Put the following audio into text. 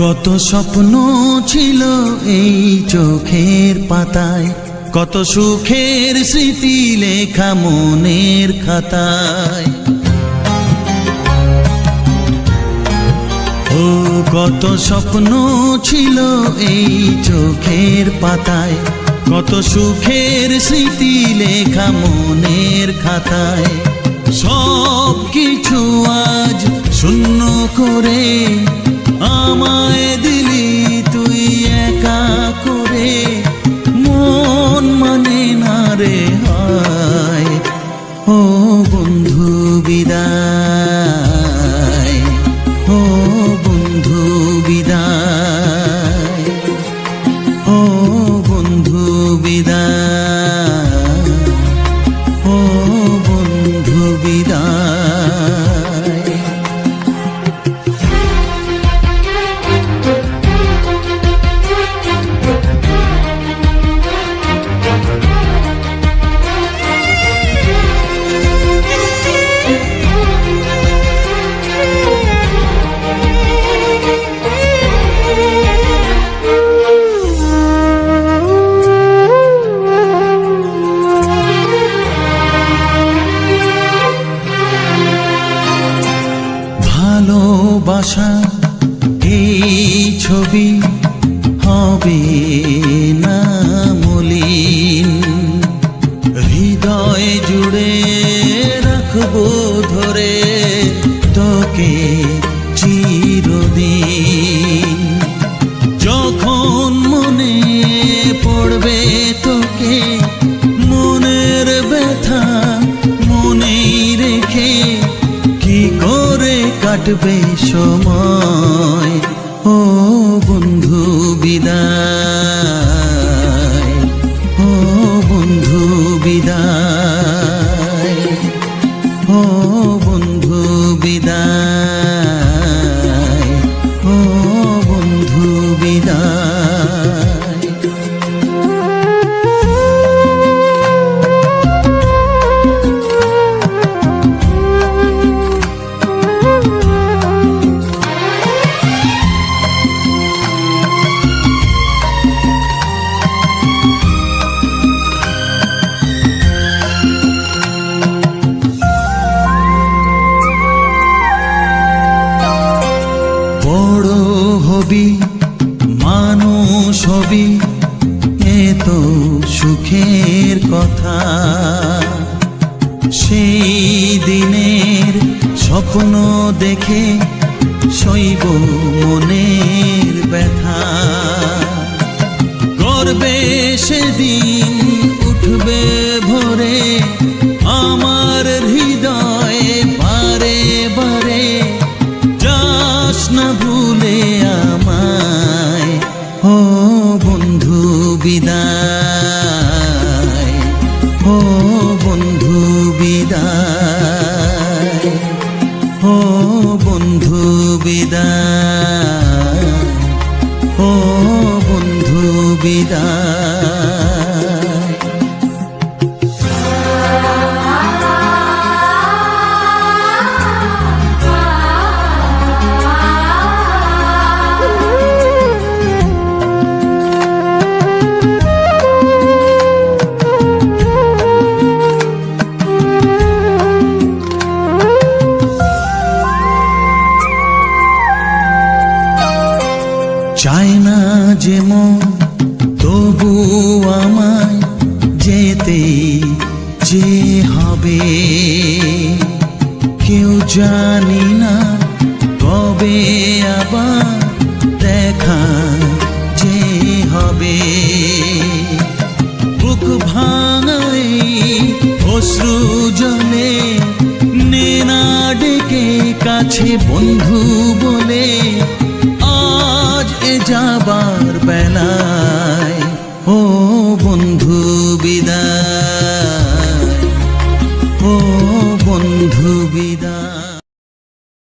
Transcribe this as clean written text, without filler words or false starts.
কত স্বপ্ন ছিল এই চোখের পাতায়, কত সুখের স্মৃতি লেখা মনের খাতায়। ও কত স্বপ্ন ছিল এই চোখের পাতায়, কত সুখের স্মৃতি লেখা মনের খাতায়। সব কিছু আজ শূন্য করে আমায় দিলি তুই একা করে, মন মানে না রে হয়। ও বন্ধু বিদায়, ও বন্ধু বিদায়, ও বন্ধু বিদায়, ও বন্ধু বিদায়। ভালোবাসা এই ছবি হবে না মলিন, হৃদয় জুড়ে রাখবো ধরে তোকে চিরদিন। যখন মনে পড়বে তোকে, মনের ব্যথা মনেই রেখে কি করে কাটবে সময়। ও বন্ধু বিদায়, ও বন্ধু বিদায়, ও বন্ধু বিদায়, ও বন্ধু বিদায়। বড় হবি মানুষ হবি, এত সুখের কথা। সেই দিনের স্বপ্ন দেখে সইব মনের ব্যথা। গর্বে সেদিন উঠবে ভোরে আমার হৃদয়ে বারে বারে, যাস না ভুলে আমায়। ও বন্ধু বিদায়, ও বন্ধু বিদায়, ও বন্ধু বিদায়, ও বন্ধু বিদায়। চায় না যে মন তবু আমায় যেতে যে হবে, কেউ জানি না কবে আবার দেখা যে হবে। বুক ভাঙাই অশ্রু জলে নে না ডেকে কাছে বন্ধু বলে, আজ এ যাবার বেলায়। ও বন্ধু বিদায়, ও